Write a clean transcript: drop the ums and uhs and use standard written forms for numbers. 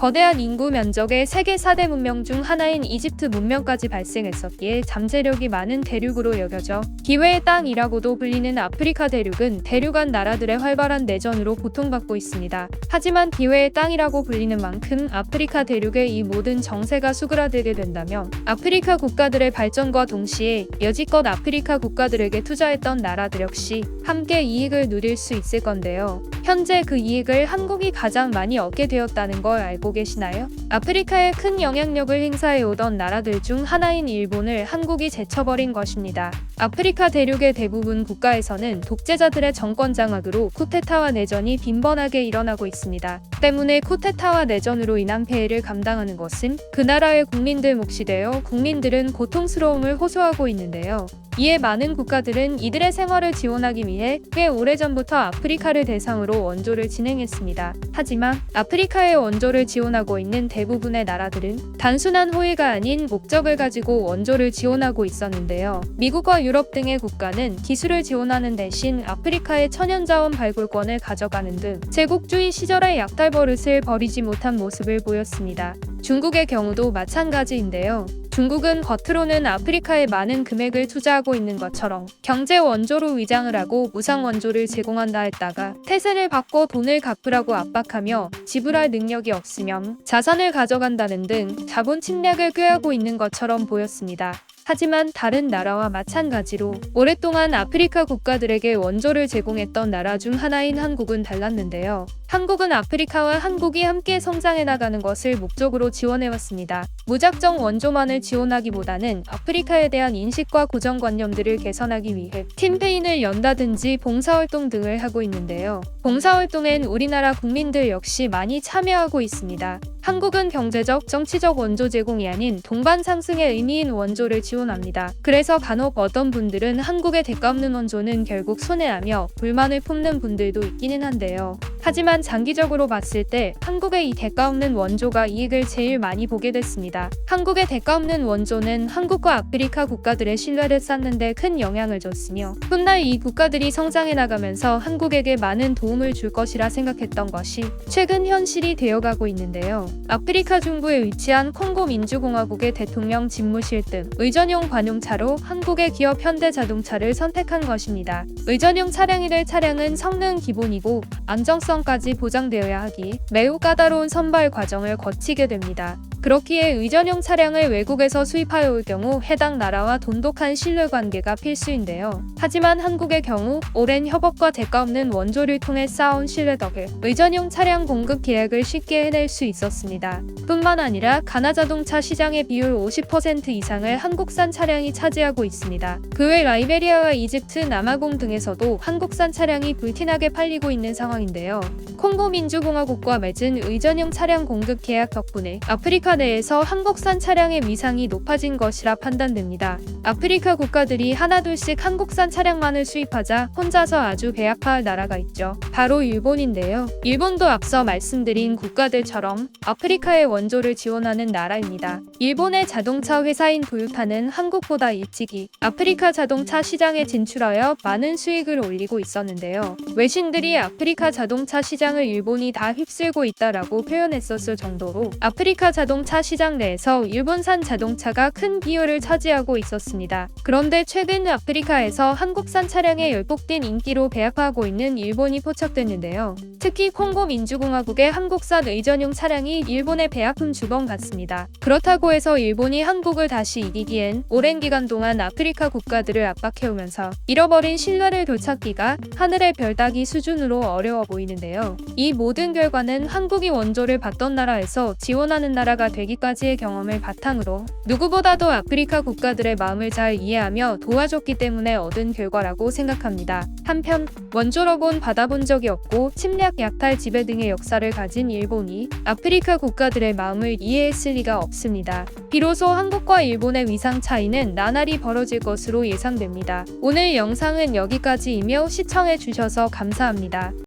거대한 인구 면적의 세계 4대 문명 중 하나인 이집트 문명까지 발생했었기에 잠재력이 많은 대륙으로 여겨져 기회의 땅이라고도 불리는 아프리카 대륙은 대륙 간 나라들의 활발한 내전으로 고통받고 있습니다. 하지만 기회의 땅이라고 불리는 만큼 아프리카 대륙의 이 모든 정세가 수그라들게 된다면 아프리카 국가들의 발전과 동시에 여지껏 아프리카 국가들에게 투자했던 나라들 역시 함께 이익을 누릴 수 있을 건데요. 현재 그 이익을 한국이 가장 많이 얻게 되었다는 걸 알고 계시나요? 아프리카에 큰 영향력을 행사해오던 나라들 중 하나인 일본을 한국이 제쳐버린 것입니다. 아프리카 대륙의 대부분 국가에서는 독재자들의 정권 장악으로 쿠데타와 내전이 빈번하게 일어나고 있습니다. 때문에 쿠데타와 내전으로 인한 폐해를 감당하는 것은 그 나라의 국민들 몫이 되어 국민들은 고통스러움을 호소하고 있는데요. 이에 많은 국가들은 이들의 생활을 지원하기 위해 꽤 오래전부터 아프리카를 대상으로 원조를 진행했습니다. 하지만 아프리카의 원조를 지원하고 있는 대부분의 나라들은 단순한 호의가 아닌 목적을 가지고 원조를 지원하고 있었는데요. 미국과 유럽 등의 국가는 기술을 지원하는 대신 아프리카의 천연자원 발굴권을 가져가는 등 제국주의 시절의 약탈 버릇을 버리지 못한 모습을 보였습니다. 중국의 경우도 마찬가지인데요. 중국은 겉으로는 아프리카에 많은 금액을 투자하고 있는 것처럼 경제 원조로 위장을 하고 무상 원조를 제공한다 했다가 태세를 받고 돈을 갚으라고 압박하며 지불할 능력이 없으면 자산을 가져간다는 등 자본 침략을 꾀하고 있는 것처럼 보였습니다. 하지만 다른 나라와 마찬가지로 오랫동안 아프리카 국가들에게 원조를 제공했던 나라 중 하나인 한국은 달랐는데요. 한국은 아프리카와 한국이 함께 성장해 나가는 것을 목적으로 지원해왔습니다. 무작정 원조만을 지원하기보다는 아프리카에 대한 인식과 고정관념들을 개선하기 위해 캠페인을 연다든지 봉사활동 등을 하고 있는데요. 봉사활동엔 우리나라 국민들 역시 많이 참여하고 있습니다. 한국은 경제적, 정치적 원조 제공이 아닌 동반 상승의 의미인 원조를 지원합니다. 그래서 간혹 어떤 분들은 한국의 대가 없는 원조는 결국 손해라며 불만을 품는 분들도 있기는 한데요. 하지만 장기적으로 봤을 때 한국의 이 대가 없는 원조가 이익을 제일 많이 보게 됐습니다. 한국의 대가 없는 원조는 한국과 아프리카 국가들의 신뢰를 쌓는 데 큰 영향을 줬으며 훗날 이 국가들이 성장해 나가면서 한국에게 많은 도움을 줄 것이라 생각했던 것이 최근 현실이 되어가고 있는데요. 아프리카 중부에 위치한 콩고 민주공화국의 대통령 집무실 등 의전용 관용차로 한국의 기업 현대자동차를 선택한 것입니다. 의전용 차량이 될 차량은 성능 기본이고 안정성까지 보장되어야 하기 매우 까다로운 선발 과정을 거치게 됩니다. 그렇기에 의전용 차량을 외국에서 수입하여 올 경우 해당 나라와 돈독한 신뢰관계가 필수인데요. 하지만 한국의 경우 오랜 협업과 대가 없는 원조를 통해 쌓아온 신뢰 덕에 의전용 차량 공급 계약을 쉽게 해낼 수 있었습니다. 뿐만 아니라 가나자동차 시장의 비율 50% 이상을 한국산 차량이 차지하고 있습니다. 그 외 라이베리아와 이집트, 남아공 등에서도 한국산 차량이 불티나게 팔리고 있는 상황인데요. 콩고 민주공화국과 맺은 의전용 차량 공급 계약 덕분에 아프리카 내에서 한국산 차량의 위상이 높아진 것이라 판단됩니다. 아프리카 국가들이 하나둘씩 한국산 차량만을 수입하자 혼자서 아주 배아파할 나라가 있죠. 바로 일본인데요. 일본도 앞서 말씀드린 국가들처럼 아프리카의 원조를 지원하는 나라입니다. 일본의 자동차 회사인 도요타는 한국보다 일찍이 아프리카 자동차 시장에 진출하여 많은 수익을 올리고 있었는데요. 외신들이 아프리카 자동차 시장을 일본이 다 휩쓸고 있다라고 표현했었을 정도로 아프리카 자동차 시장 내에서 일본산 자동차가 큰 비율을 차지하고 있었습니다. 그런데 최근 아프리카에서 한국산 차량에 열폭된 인기로 배합하고 있는 일본이 포착됐는데요. 특히 콩고 민주공화국의 한국산 의전용 차량이 일본의 배아픔 주범 같습니다. 그렇다고 해서 일본이 한국을 다시 이기기엔 오랜 기간 동안 아프리카 국가들을 압박해오면서 잃어버린 신뢰를 되찾기가 하늘의 별 따기 수준으로 어려워 보이는데요. 이 모든 결과는 한국이 원조를 받던 나라에서 지원하는 나라가 되기까지의 경험을 바탕으로 누구보다도 아프리카 국가들의 마음을 잘 이해하며 도와줬기 때문에 얻은 결과라고 생각합니다. 한편 원조로곤 받아본 적이 없고 침략, 약탈, 지배 등의 역사를 가진 일본이 아프리카 국가들의 마음을 이해했을 리가 없습니다. 비로소 한국과 일본의 위상 차이는 나날이 벌어질 것으로 예상됩니다. 오늘 영상은 여기까지이며 시청해주셔서 감사합니다.